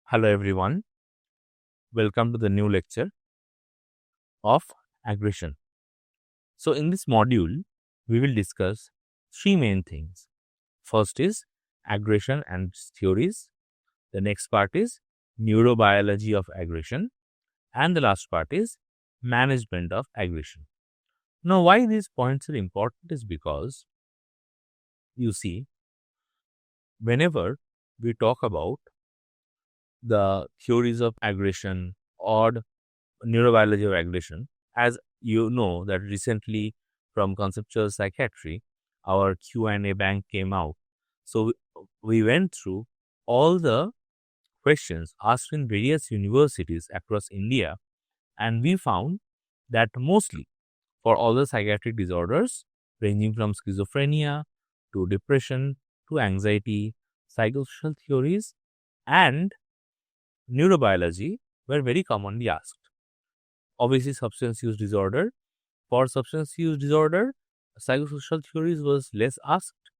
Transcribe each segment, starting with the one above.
Hello everyone, welcome to the new lecture of aggression. So in this module, we will discuss three main things. First is aggression and its theories. The next part is neurobiology of aggression. And the last part is management of aggression. Now why these points are important is because you see, whenever we talk about the theories of aggression or neurobiology of aggression, as you know that recently from conceptual psychiatry, our Q&A bank came out. So we went through all the questions asked in various universities across India, and we found that mostly for all the psychiatric disorders ranging from schizophrenia to depression to anxiety, psychosocial theories and neurobiology were very commonly asked. Obviously, substance use disorder. For substance use disorder, psychosocial theories was less asked.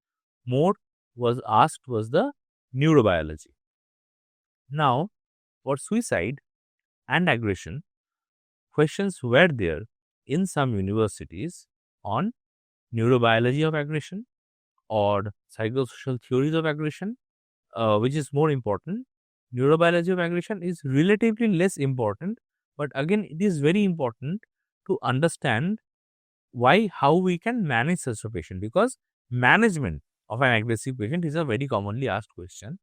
More was asked was the neurobiology. Now, for suicide and aggression, questions were there in some universities on neurobiology of aggression or psychosocial theories of aggression, which is more important. Neurobiology of aggression is relatively less important, but again, it is very important to understand how we can manage such a patient, because management of an aggressive patient is a very commonly asked question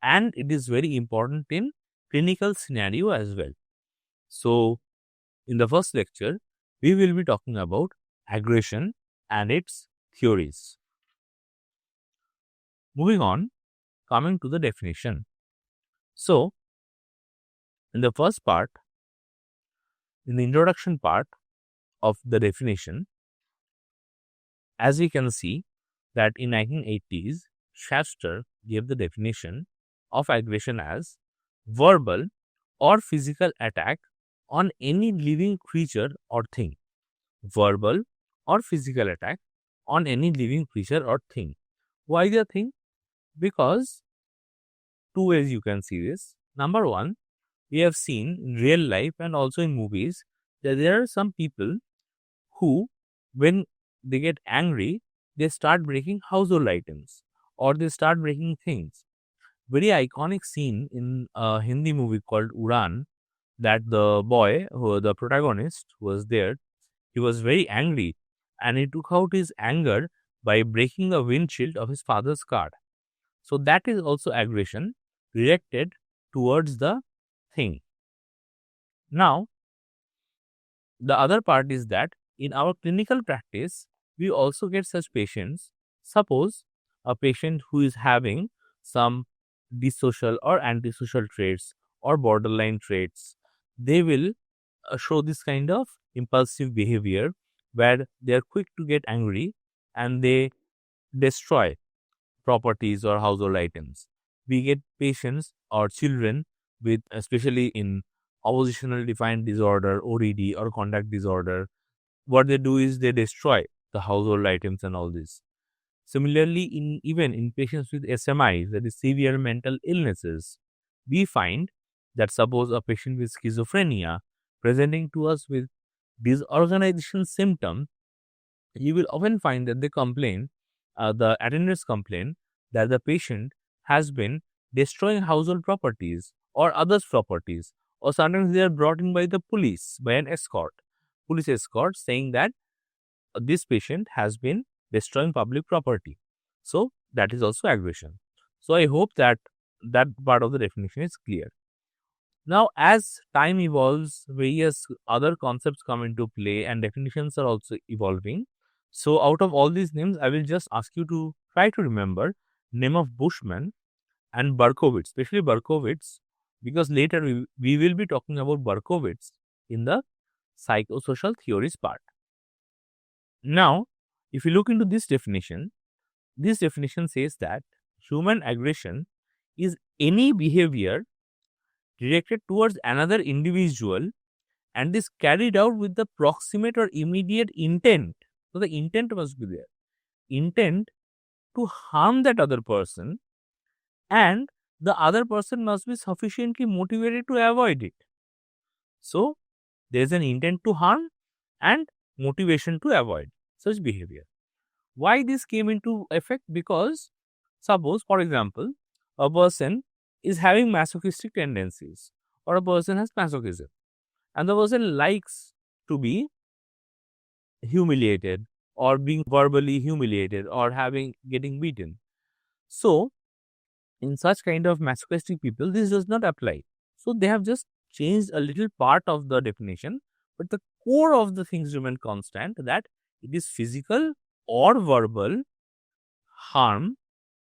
and it is very important in clinical scenario as well. So, in the first lecture, we will be talking about aggression and its theories. Moving on, coming to the definition. So, in the first part, in the introduction part of the definition, as we can see that in 1980s, Schaffer gave the definition of aggression as verbal or physical attack on any living creature or thing. Verbal or physical attack on any living creature or thing. Why the thing? Because two ways you can see this. Number one, we have seen in real life and also in movies that there are some people who, when they get angry, they start breaking household items or they start breaking things. Very iconic scene in a Hindi movie called Udan, that the boy, who the protagonist was there, he was very angry and he took out his anger by breaking the windshield of his father's car. So that is also aggression directed towards the thing. Now, the other part is that in our clinical practice, we also get such patients. Suppose a patient who is having some dissocial or antisocial traits or borderline traits, they will show this kind of impulsive behavior where they are quick to get angry and they destroy properties or household items. We get patients or children with, especially in oppositional defiant disorder, ODD or conduct disorder, what they do is they destroy the household items and all this. Similarly, even in patients with SMIs, that is severe mental illnesses, we find that suppose a patient with schizophrenia presenting to us with disorganization symptom, you will often find that they complain, the attendants complain that the patient has been destroying household properties or others' properties, or sometimes they are brought in by the police, by an escort, police escort, saying that this patient has been destroying public property. So that is also aggression. So I hope that that part of the definition is clear. Now, as time evolves, various other concepts come into play and definitions are also evolving. So out of all these names, I will just ask you to try to remember name of Bushman and Berkowitz, especially Berkowitz, because later we will be talking about Berkowitz in the psychosocial theories part. Now, if you look into this definition says that human aggression is any behavior directed towards another individual and is carried out with the proximate or immediate intent. So the intent must be there. Intent to harm that other person, and the other person must be sufficiently motivated to avoid it. So there is an intent to harm and motivation to avoid such behavior. Why this came into effect? Because suppose, for example, a person is having masochistic tendencies, or a person has masochism, and the person likes to be humiliated or being verbally humiliated or getting beaten. So in such kind of masochistic people, this does not apply. So they have just changed a little part of the definition, but the core of the things remain constant, that it is physical or verbal harm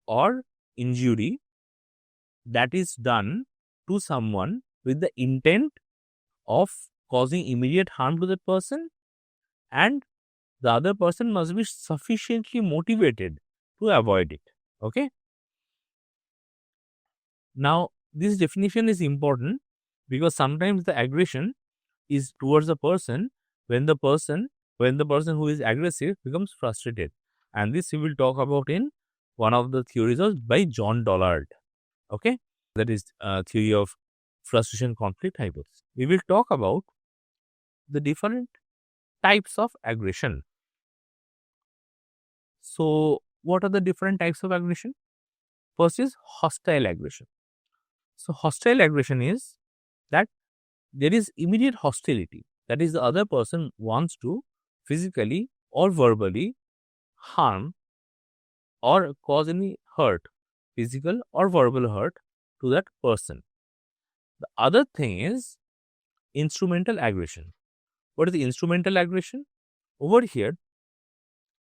or injury that is done to someone with the intent of causing immediate harm to that person, and the other person must be sufficiently motivated to avoid it. Okay. Now, this definition is important because sometimes the aggression is towards a person when the person who is aggressive becomes frustrated, and this we will talk about in one of the theories by John Dollard. Okay, that is theory of frustration conflict hypothesis. We will talk about the different types of aggression. So, what are the different types of aggression? First is hostile aggression. So, hostile aggression is that there is immediate hostility. That is, the other person wants to physically or verbally harm or cause any hurt, physical or verbal hurt to that person. The other thing is instrumental aggression. What is the instrumental aggression? Over here,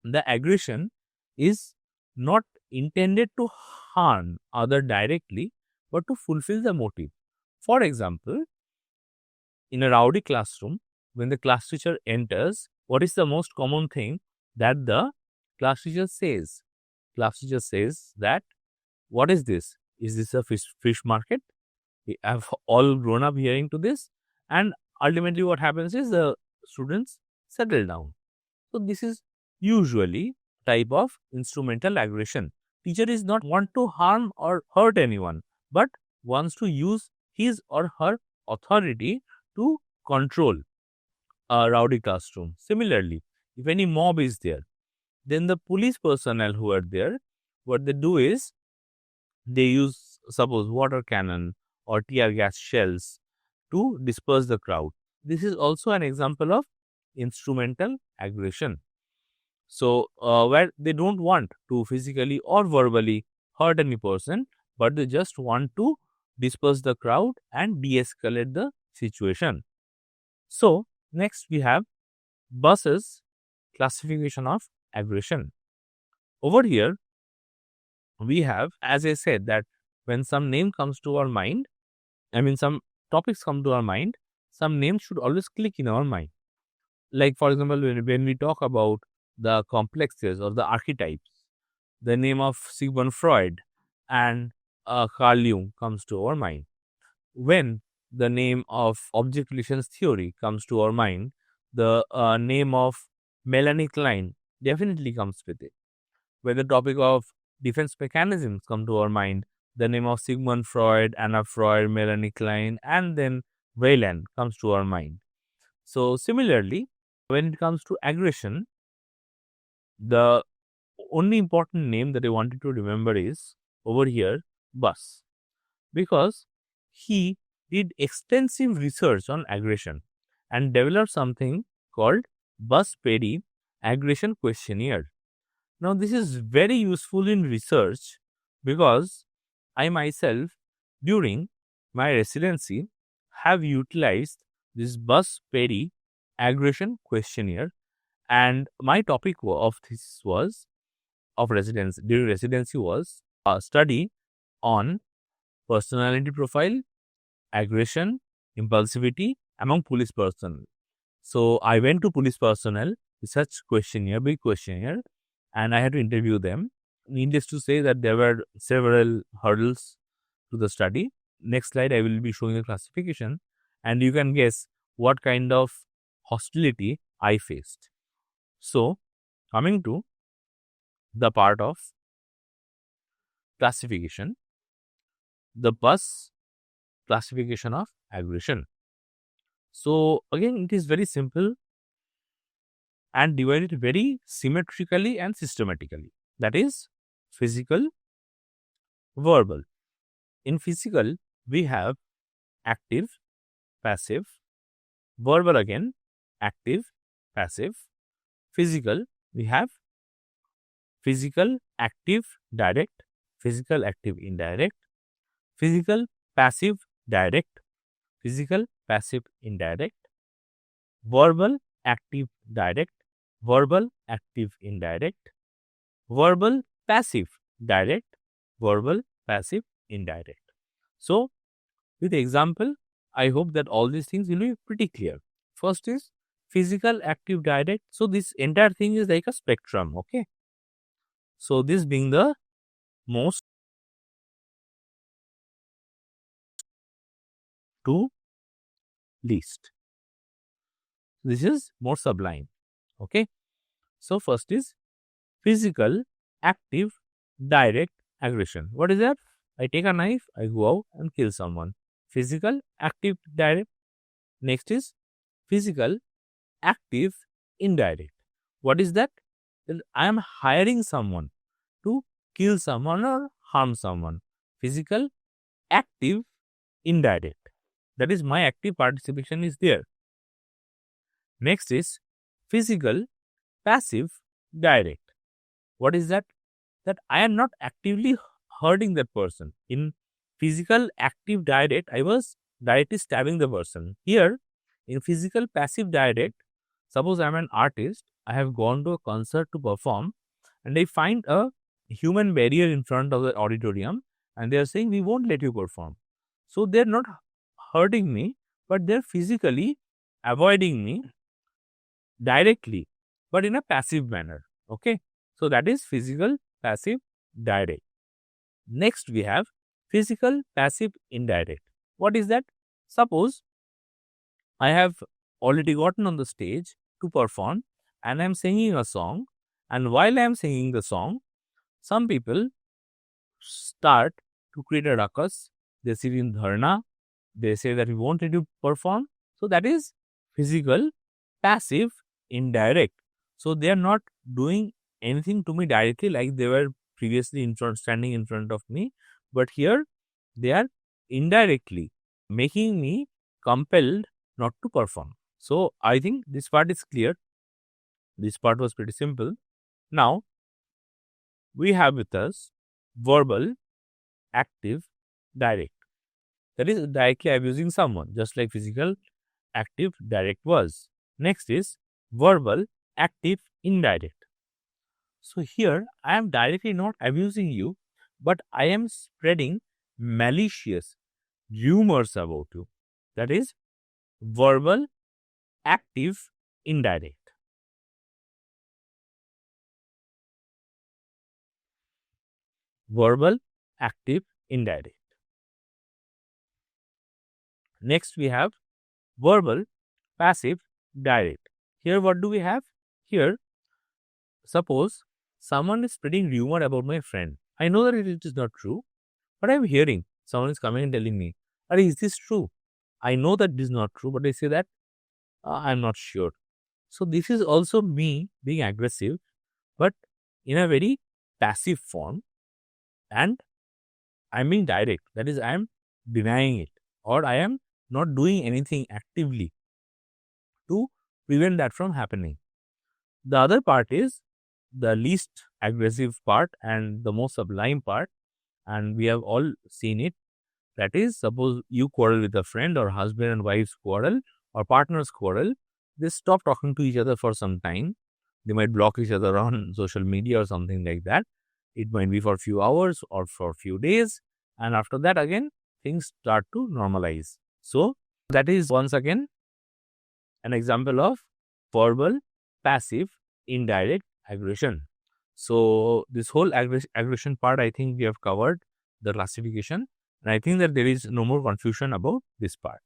the aggression is not intended to harm other directly, but to fulfill the motive. For example, in a rowdy classroom, when the class teacher enters, what is the most common thing that the class teacher says? Class teacher says that, what is this? Is this a fish market? We have all grown up hearing to this, and ultimately what happens is the students settle down. So this is usually type of instrumental aggression. Teacher is not want to harm or hurt anyone, but wants to use his or her authority to control a rowdy classroom. Similarly, if any mob is there, then the police personnel who are there, what they do is they use, suppose, water cannon or tear gas shells to disperse the crowd. This is also an example of instrumental aggression. So, where they don't want to physically or verbally hurt any person, but they just want to disperse the crowd and de-escalate the situation. So, next we have Buss's classification of aggression. Over here, we have, as I said, that when some name comes to our mind, some topics come to our mind, some names should always click in our mind. Like, for example, when we talk about the complexes or the archetypes, the name of Sigmund Freud and Carl Jung comes to our mind. When the name of object relations theory comes to our mind, the name of Melanie Klein definitely comes with it. When the topic of defense mechanisms come to our mind, the name of Sigmund Freud, Anna Freud, Melanie Klein, and then Wayland comes to our mind. So similarly, when it comes to aggression, the only important name that I wanted to remember is over here, Buss, because he did extensive research on aggression and developed something called Buss-Perry Aggression Questionnaire. Now, this is very useful in research because I myself, during my residency, have utilized this Buss-Perry Aggression Questionnaire, and my topic of this was during residency was a study on personality profile, aggression, impulsivity among police personnel. So I went to police personnel with such questionnaire, big questionnaire, and I had to interview them. Needless to say that there were several hurdles to the study, next slide I will be showing the classification, and you can guess what kind of hostility I faced. So, coming to the part of classification, the bus classification of aggression. So, again, it is very simple and divided very symmetrically and systematically. That is physical, verbal. In physical, we have active, passive, verbal again, active, passive. Physical, we have physical, active, direct, physical, active, indirect, physical, passive, direct, physical, passive, indirect, verbal, active, direct, verbal, active, indirect, verbal, passive, direct, verbal, passive, indirect. So, with example, I hope that all these things will be pretty clear. First is physical, active, direct. So, this entire thing is like a spectrum, okay? So, this being the most to least. This is more sublime, okay? So, first is physical, active, direct aggression. What is that? I take a knife, I go out and kill someone. Physical, active, direct. Next is physical, active, indirect. What is that? I am hiring someone to kill someone or harm someone. Physical, active, indirect. That is, my active participation is there. Next is physical, passive, direct. What is that? That I am not actively hurting that person. In physical, active, direct, I was directly stabbing the person. Here, in physical, passive, direct, suppose I am an artist, I have gone to a concert to perform, and I find a human barrier in front of the auditorium, and they are saying, we won't let you perform. So, they are not hurting me, but they are physically avoiding me directly, but in a passive manner. Okay. So, that is physical, passive, direct. Next, we have physical, passive, indirect. What is that? Suppose I have already gotten on the stage to perform and I am singing a song, and while I am singing the song, some people start to create a ruckus. They sit in dharna. They say that we won't let you perform. So, that is physical, passive, indirect. So, they are not doing anything to me directly like they were previously standing in front of me, but here they are indirectly making me compelled not to perform. So, I think this part is clear. This part was pretty simple. Now, we have with us verbal, active, direct. That is directly abusing someone, just like physical, active, direct was. Next is verbal, active, indirect. So, here I am directly not abusing you, but I am spreading malicious rumors about you. That is verbal, active, indirect. Verbal, active, indirect. Next, we have verbal, passive, direct. Here, what do we have? Here, suppose someone is spreading rumor about my friend. I know that it is not true, but I am hearing someone is coming and telling me, is this true? I know that this is not true, but I say that I am not sure. So, this is also me being aggressive, but in a very passive form, and I am being direct. That is, I am denying it, or I am not doing anything actively to prevent that from happening. The other part is the least aggressive part and the most sublime part, and we have all seen it. That is, suppose you quarrel with a friend, or husband and wife's quarrel, or partners quarrel. They stop talking to each other for some time. They might block each other on social media or something like that. It might be for a few hours or for a few days, and after that again things start to normalize. So, that is once again an example of verbal, passive, indirect aggression. So, this whole aggression part, I think we have covered the classification, And I think that there is no more confusion about this part.